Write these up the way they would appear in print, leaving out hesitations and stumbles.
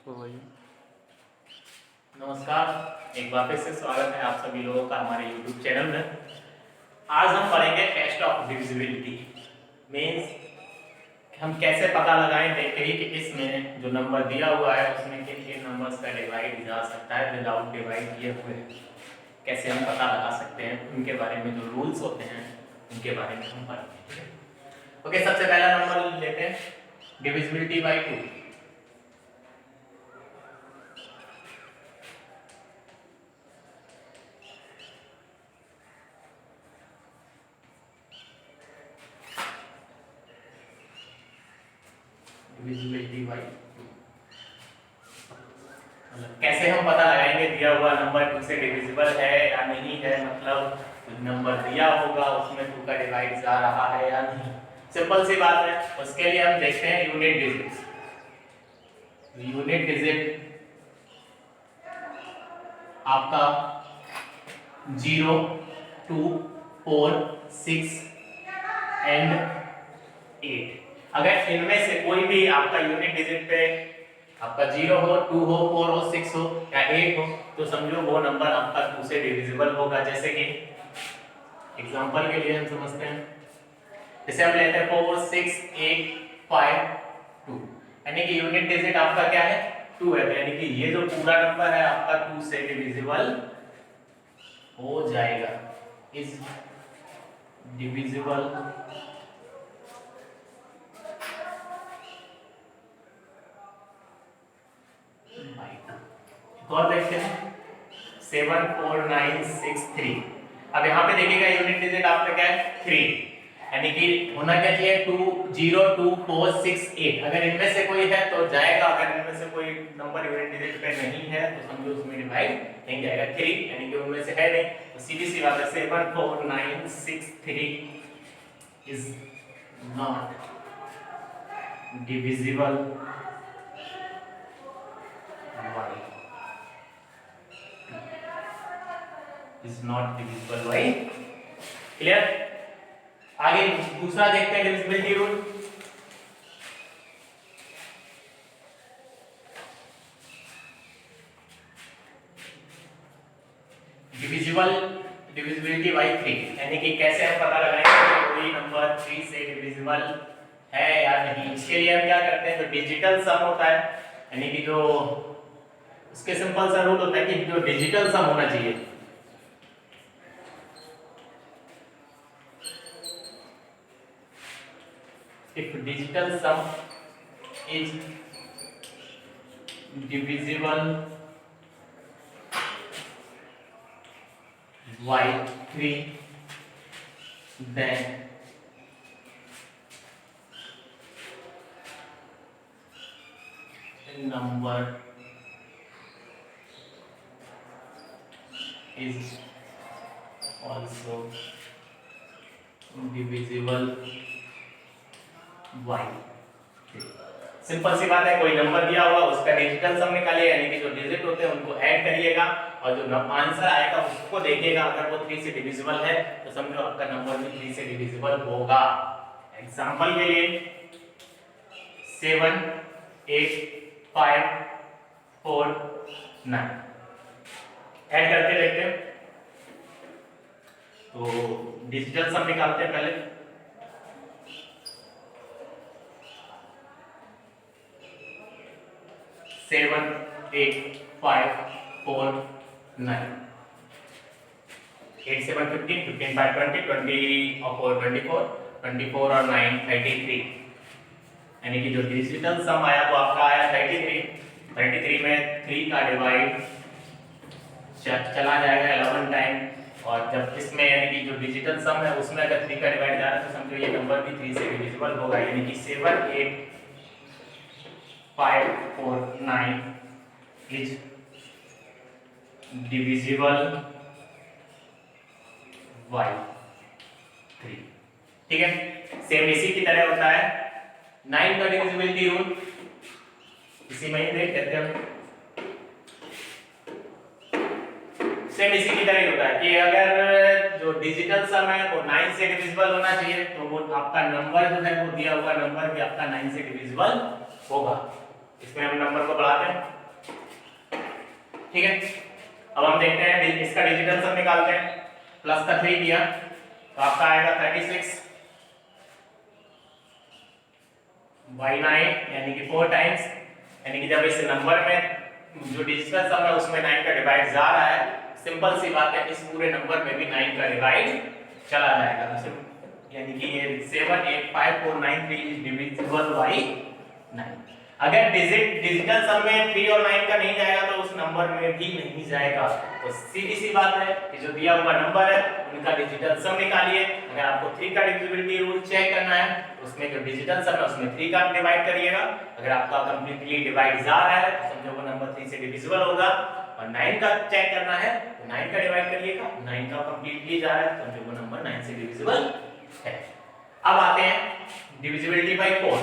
तो वही नमस्कार, एक बार फिर से स्वागत है आप सभी लोगों का हमारे YouTube चैनल में। आज हम पढ़ेंगे टेस्ट ऑफ डिविजिबिलिटी। मीन्स हम कैसे पता लगाएं, देखते ही कि इसमें जो नंबर दिया हुआ है उसमें किन किन नंबर्स का डिवाइड जा सकता है विदाउट डिवाइड किए हुए। कैसे हम पता लगा सकते हैं, उनके बारे में जो रूल्स होते हैं उनके बारे में हम पढ़ेंगे। ओके, सबसे पहला नंबर लेते हैं, डिविजिबिलिटी बाई 2। डिविजिबिलिटी बाई 2 मतलब कैसे हम पता लगाएंगे दिया हुआ नंबर 2 से डिविजिबल है या नहीं है। मतलब नंबर दिया होगा उसमें 2 का डिवाइड जा रहा है या नहीं। सिंपल सी बात है। उसके लिए हम देखते हैं यूनिट डिजिट्स। यूनिट डिजिट आपका 0, 2, 4, 6 एंड 8। अगर इनमें से कोई भी आपका यूनिट डिजिट पे आपका 0 हो, 2 हो, 4 हो, 6 हो या 8 हो तो समझो वो नंबर आपका 2 से डिविजिबल होगा। जैसे कि एग्जांपल के लिए हम समझते हैं, जैसे हम लेते हैं 4, 6, 8, 5, 2, यानी कि यूनिट डिजिट आपका क्या है 2 है। यानी कि ये जो पूरा नंबर है आपका 2 से डिविजिबल हो जाएगा, इज डिविजिबल और देखते हैं 74963। अब यहाँ पे देखिएगा यूनिट डिजिट आपका क्या है 3, यानी कि होना क्या चाहिए 2, 0, 2, 4, 6, 8। अगर इनमें से कोई है तो जाएगा, अगर इनमें से कोई नंबर यूनिट डिजिट पे नहीं है तो समझो उसमें डिवाइड नहीं जाएगा। 3 यानी कि उनमें से है नहीं तो सीधी सी बात है 74963 is not divisible by is not divisible by। Clear. आगे दूसरा देखते हैं डिविजिबिलिटी रूल। डिविजिबिलिटी बाई 3, यानी कि कैसे हम पता लगाएंगे कि कोई नंबर 3 से डिविजिबल है या नहीं। इसके लिए हम क्या करते हैं, जो डिजिटल सम होता है, यानी कि जो उसके सिंपल सा रूल होता है कि जो डिजिटल सम होना चाहिए, if digital sum is divisible by 3 then the number is also divisible by 3। Simple सी बात है, कोई नंबर दिया हुआ उसका डिजिटल सम निकालिए, यानी कि जो डिजिट होते हैं उनको ऐड करिएगा और जो आंसर आएगा उसको देखिएगा। अगर वो 3 से डिविजिबल है तो समझो आपका नंबर भी 3 से डिविजिबल होगा। एग्जांपल के लिए 7, 8, 5, 4, 9 ऐड करके देखते हैं। तो डिजिटल सम निकालते हैं पहले। 7, 8, 5, 4, 9। 8, 7, 15, 15, 5, 20, 20 और 4, 24, 24 और 9, 33। यानी कि जो डिजिटल सम आया वो आपका आया 33। 33 में 3 का डिवाइड चला जाएगा 11 टाइम, और जब इसमें यानी कि जो डिजिटल सम है उसमें अगर 3 का डिवाइड जा रहा है तो समझो ये नंबर भी 3 से डिविजिबल होगा। यानी कि 7, 8, 5, 4, 9 is divisible by 3। ठीक है, सेम इसी की तरह होता है 9 का डिविजिबिलिटी रूल। इसी में ही देख लेते हैं, सेम इसी की तरह ही होता है कि अगर जो डिजिटल सम है वो 9 से डिविजिबल होना चाहिए तो वो आपका नंबर जो है वो दिया हुआ नंबर भी आपका 9 से डिविजिबल होगा। इसमें हम नंबर को बढ़ाते हैं ठीक है, अब हम देखते हैं इसका डिजिटल सम निकालते हैं। प्लस का 3 किया तो आपका आएगा 36 बाई 9 यानी कि 4 टाइम्स, यानी कि जब इस नंबर में जो डिजिटल सम है उसमें 9 का डिवाइड जा रहा है, सिंपल सी बात है इस पूरे नंबर में भी 9 का डिवाइड चला जाएगा, यानी कि ये 785493 इज डिविजिबल बाई 9। अगर डिजिटल सम में 3 और 9 का नहीं जाएगा तो उस नंबर में भी नहीं जाएगा। तो सीधी सी बात है कि जो दिया हुआ नंबर है उनका डिजिटल सम निकालिए। अगर आपको 3 का डिविजिबिलिटी रूल चेक करना है उसमें जो डिजिटल सम है उसमें 3 का डिवाइड करिएगा। अगर आपका कंप्लीटली डिवाइड जा रहा है तो समझो वो नंबर 3 से डिविजिबल होगा, और 9 का चेक करना है तो 9 का डिवाइड करिएगा। 9 का कंप्लीटली जा रहा है तो समझो वो नंबर 9 से डिविजिबल है। अब आते हैं डिविजिबिलिटी बाय 4।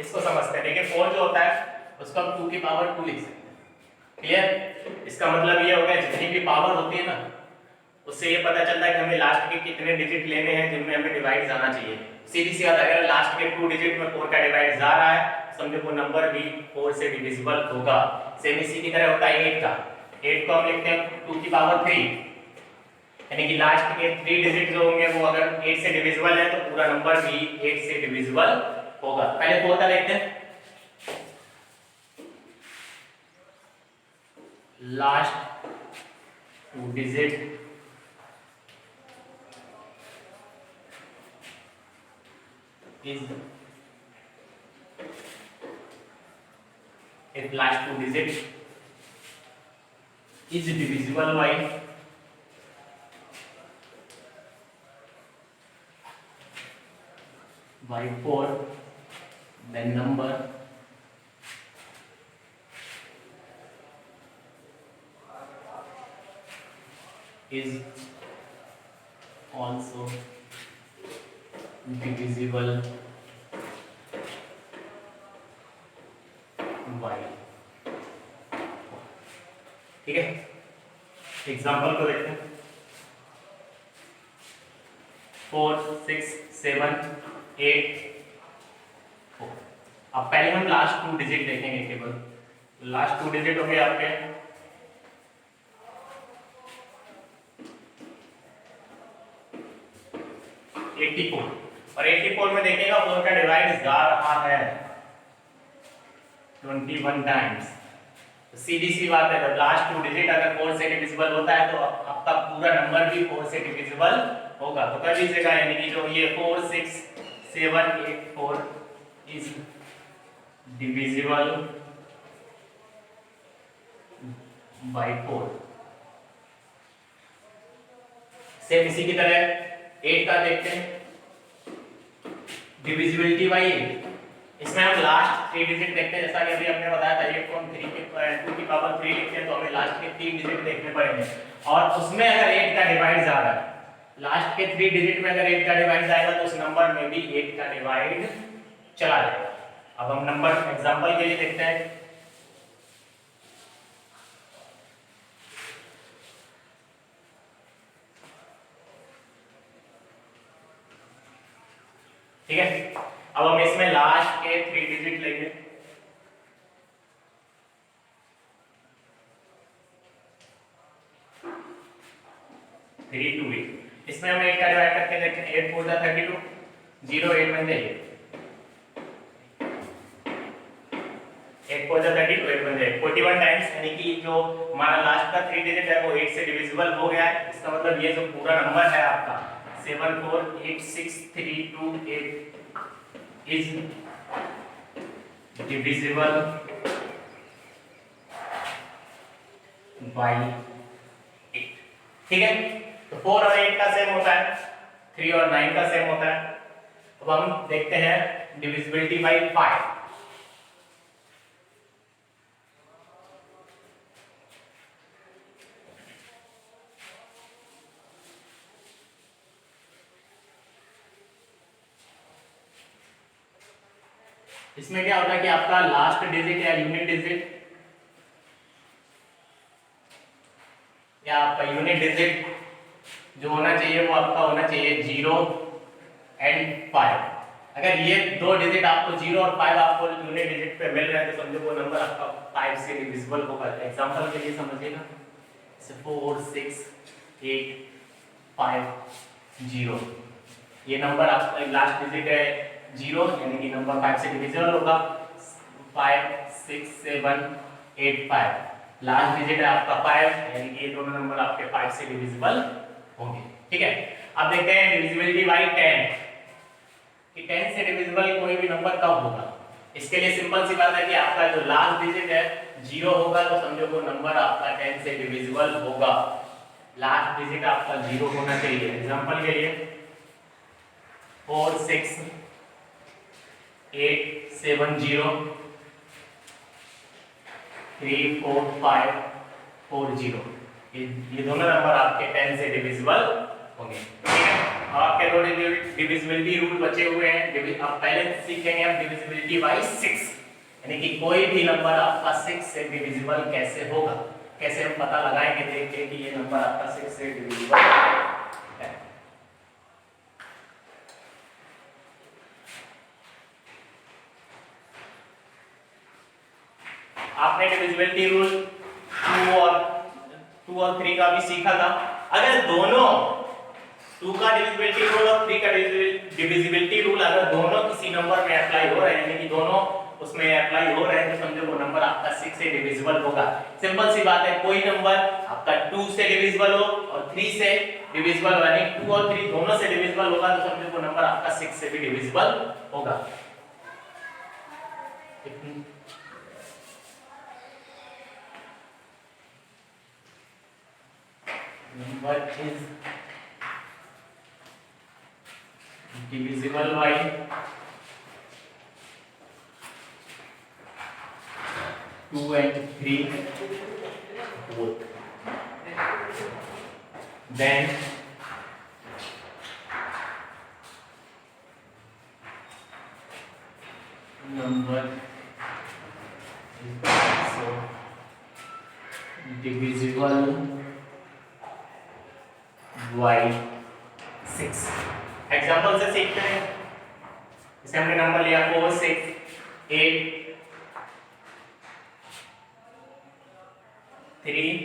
इसको समझते हैं। देखिए 4 जो होता है उसको हम 2 की पावर 2 लिख सकते हैं। क्लियर? इसका मतलब ये हो गया जितनी भी पावर होती है ना उससे ये पता चलता है कि हमें लास्ट के कितने डिजिट लेने हैं जिनमें हमें डिवाइड जाना चाहिए। सीधी सी बात, अगर लास्ट के 2 डिजिट में 4 का डिवाइड जा रहा है समझो वो नंबर भी 4 से डिविजिबल होगा। सेम इसी की तरह होता है 8 का। 8 को हम लिखते हैं 2 की पावर 3, यानी कि लास्ट के 3 डिजिट जो होंगे वो अगर 8 से डिविजिबल है तो पूरा नंबर भी 8 से डिविजिबल होगा। पहले 4 का देखते हैं। Last 2 digit is if last 2 digit is divisible by 4 then number is also divisible by। ठीक है, एग्जाम्पल को देखते हैं। 4 6 7 8 4। अब पहले हम लास्ट 2 डिजिट देखेंगे केवल। लास्ट 2 डिजिट हो गए आपके 84, और 84 में देखिएगा 4 का डिवाइड जा रहा है 21 टाइम्स। तो सीधी सी बात है जब लास्ट 2 डिजिट अगर 4 से डिविजिबल होता है तो आपका पूरा नंबर भी 4 से डिविजिबल होगा। तो कर लीजिएगा, यानी कि जो ये 4 6 7 8 4 इज डिविजिबल बाय 4। सेम इसी की तरह 8 का देखते हैं, डिविजिबिलिटी बाय 8। इसमें हम लास्ट 3 डिजिट देखते हैं, जैसा कि अभी हमने बताया था 8 को हम 3 के 2 की पावर 3 लिखते हैं तो हमें लास्ट के 3 डिजिट देखने पड़ेंगे। और उसमें अगर 8 का डिवाइड जा रहा है, लास्ट के 3 डिजिट में अगर 8 का डिवाइड जाएगा तो उस नंबर में भी 8 का डिवाइड चला जाएगा। अब हम नंबर एग्जांपल के लिए देखते हैं। ठीक है, अब हम इसमें लास्ट के 3 डिजिट लेंगे। थ्री टू 8, इसमें हम 8 का डिवाइड करके देखते हैं। 8 4 जा 32, 0 8 बन जाएगी, 8 4 जा 32, 8 बन जाएगी 41 टाइम्स, यानी कि जो हमारा लास्ट का 3 डिजिट है वो 8 से डिविजिबल हो गया है। इसका मतलब ये जो पूरा नंबर है आपका 7 4 8 6 3 2 8 is divisible by 8। ठीक है, तो 4 और 8 का सेम होता है, 3 और 9 का सेम होता है। अब हम देखते हैं डिविजिबिलिटी बाय 5। इसमें क्या होता है कि आपका लास्ट डिजिट या यूनिट डिजिट या आपका यूनिट डिजिट जो होना चाहिए वो आपका होना चाहिए 0 एंड 5। अगर ये दो डिजिट आपको 0 और 5 आपको यूनिट डिजिट पे मिल रहे हैं तो समझो वो नंबर आपका 5 से डिविजिबल होगा। एग्जांपल के लिए समझिएगा, जैसे 4 6 8 5 0, ये नंबर आपका लास्ट डिजिट है 0 यानी कि नंबर 5 से डिविजिबल होगा। 5 6 7 8 5, लास्ट डिजिट है आपका 5 यानी कि ये दोनों नंबर आपके 5 से डिविजिबल होंगे। ठीक है, अब देखते हैं डिविजिबिलिटी बाय 10 कि 10 से डिविजिबल कोई भी नंबर कब होगा। इसके लिए सिंपल सी बात है कि आपका जो लास्ट डिजिट है 0 होगा तो समझो वो नंबर आपका 10 से डिविजिबल होगा। लास्ट डिजिट आपका 0 होना चाहिए। एग्जांपल के लिए 4 6 8 7 0 3 4 5 4 0, ये दोनों नंबर आपके 10 से डिविजिबल होंगे। ठीक है, आपके दो डिविजिबिलिटी रूल बचे हुए हैं। आप पहले सीखेंगे हम डिविजिबिलिटी बाय 6, यानी कि कोई भी नंबर आपका 6 से डिविजिबल कैसे होगा, कैसे हम पता लगाएंगे देख के कि ये नंबर आपका 6 से डिविजिबल है। आपने डिविजिबिलिटी रूल 2 और 3 का भी सीखा था। अगर दोनों 2 का डिविजिबिलिटी रूल और 3 का डिविजिबिलिटी रूल अगर दोनों किसी नंबर में अप्लाई हो रहे हैं, यानी कि दोनों उसमें अप्लाई हो रहे हैं, तो समझो वो नंबर आपका 6 से डिविजिबल होगा। सिंपल सी बात है, कोई नंबर आपका 2 से डिविजिबल हो और 3 से डिविजिबल हो, यानी 2 और 3 दोनों से डिविजिबल होगा तो समझो वो नंबर आपका 6 से भी डिविजिबल होगा। Number is divisible by 2 and 3 both. Then number is also divisible by 6। Example से सीखते हैं। जैसे हमने नंबर लिया 4 6 8 3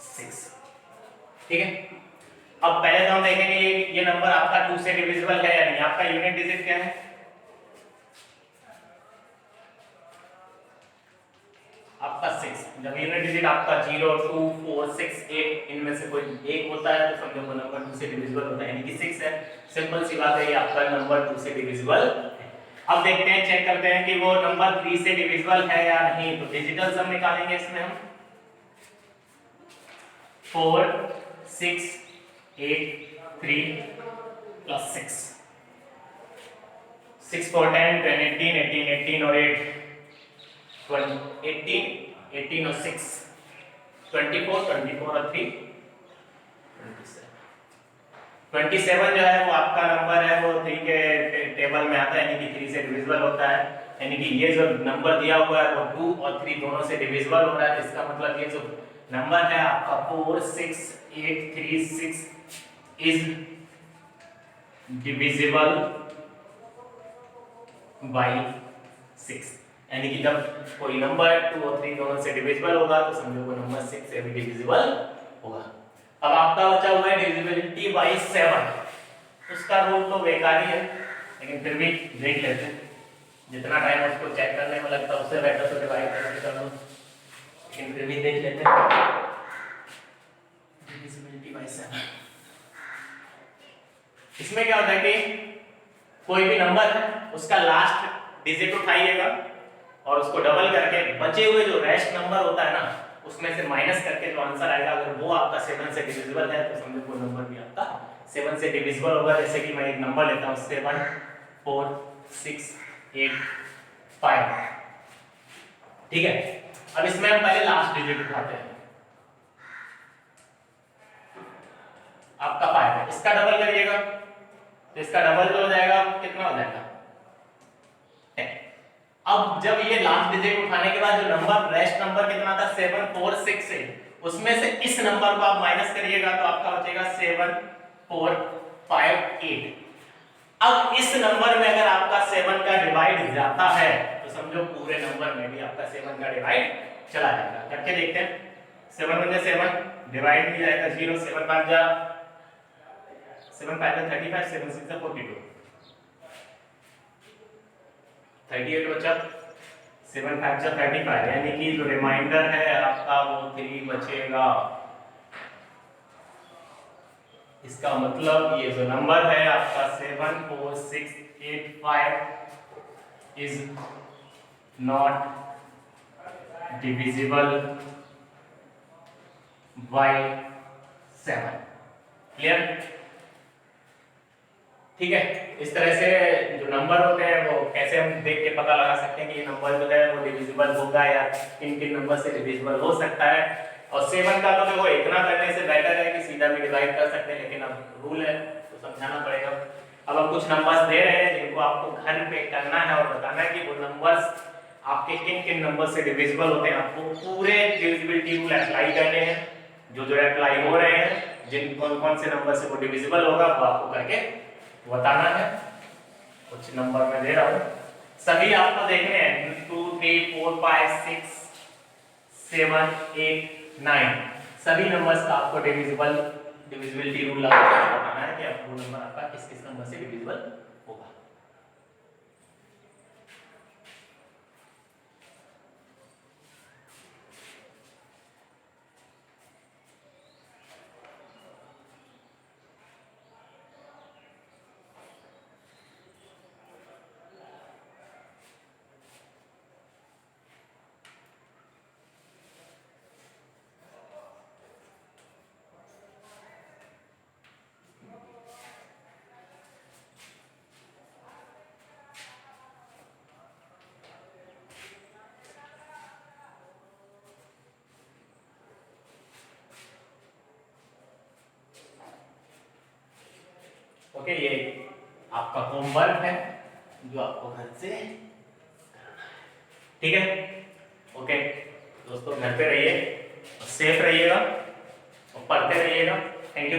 6। ठीक है, अब पहले तो हम देखेंगे ये नंबर आपका 2 से डिविजिबल है या नहीं। आपका यूनिट डिजिट क्या है? आपका 6। जब यूनिट डिजिट आपका 0 2 4 6 8 इनमें से कोई एक होता है तो समझो वो नंबर 2 से डिविजिबल होता है, यानी कि 6 है। सिंपल सी बात है, ये आपका नंबर 2 से डिविजिबल है। अब देखते हैं, चेक करते हैं कि वो नंबर 3 से डिविजिबल है या नहीं। तो डिजिटल सम निकालेंगे इसमें हम 4 6 8 3 प्लस 6 6 4 10 10 18 18 18 और 8 18 18 और 6 24 24 और 3 27 जो है वो आपका नंबर है, वो 3 के टेबल में आता है, यानी कि 3 से डिविजिबल होता है। यानी कि ये जो नंबर दिया हुआ है वो 2 और 3 दोनों से डिविजिबल हो रहा है। इसका मतलब ये जो नंबर है आपका 4 6 8 3 6 इज डिविजिबल बाय 6। यानी कि जब कोई नंबर 2 और 3 दोनों से डिविजिबल होगा तो समझो वो नंबर 6 से भी डिविजिबल होगा। अब आपका बचा हुआ है डिविजिबिलिटी बाय 7। उसका रूल तो बेकार ही है, लेकिन फिर भी देख लेते हैं। जितना टाइम उसको चेक करने में लगता है उससे बेटर तो डिवाइड करके कर लो, लेकिन फिर भी देख लेते हैं। डिविजिबिलिटी बाय 7, इसमें क्या होता है कि कोई भी नंबर है उसका लास्ट डिजिट उठाइएगा और उसको डबल करके बचे हुए जो रेस्ट नंबर होता है ना उसमें से माइनस करके जो आंसर आएगा, अगर वो आपका 7 से डिविजिबल है तो समझो वो नंबर भी आपका 7 से डिविजिबल होगा। जैसे कि मैं एक नंबर लेता हूं 7 4 6 8 5। ठीक है, अब इसमें हम पहले लास्ट डिजिट उठाते हैं। आपका 5 है, इसका डबल करिएगा तो इसका डबल जो हो जाएगा कितना हो जाएगा 10। अब जब ये लास्ट डिजिट उठाने के बाद जो नंबर रेस्ट नंबर कितना था 7468, उसमें से इस नंबर को आप माइनस करिएगा तो आपका बचेगा 7458। अब इस नंबर में अगर आपका 7 का डिवाइड जाता है तो समझो पूरे नंबर में भी आपका 7 का डिवाइड चला जाएगा। करके देखते हैं। 7 × 7 डिवाइड भी जाएगा 0, 7 5 जा 7 5 जा 35, 7 6 जा 42, 38 बचा, 7 5 जा 35, यानी कि जो रिमाइंडर है आपका वो 3 बचेगा। इसका मतलब ये जो नंबर है आपका 74685 is not divisible by 7। Clear? ठीक है। इस तरह से जो नंबर होते हैं वो कैसे हम देख के पता लगा सकते हैं कि ये नंबर जो है वो डिविजिबल होगा या किन किन नंबर से डिविजिबल हो सकता है। और 7 का तो देखो इतना करने से बेटर है कि सीधा भी डिवाइड कर सकते हैं, लेकिन अब रूल है तो समझाना पड़ेगा। अब हम कुछ नंबर्स दे रहे हैं जिनको आपको घर पे करना है और बताना है कि वो नंबर्स आपके किन किन नंबर से डिविजिबल होते हैं। आपको पूरे डिविजिबिलिटी रूल अप्लाई करने हैं, जो जो अप्लाई हो रहे हैं, जिन कौन कौन से नंबर से वो डिविजिबल होगा वो आपको करके बताना है। कुछ नंबर मैं दे रहा हूँ, सभी आपको देखने हैं 2 3 4 5 6 7 8 9, सभी नंबर्स का आपको डिविजिबिलिटी रूल बताना है कि अब वो नंबर आपका किस किस नंबर से डिविजिबल होगा। ओके, ये आपका होमवर्क है जो आपको घर से करना है। ठीक है? ओके दोस्तों, घर पे रहिए, सेफ रहिएगा और पढ़ते रहिएगा। Thank you.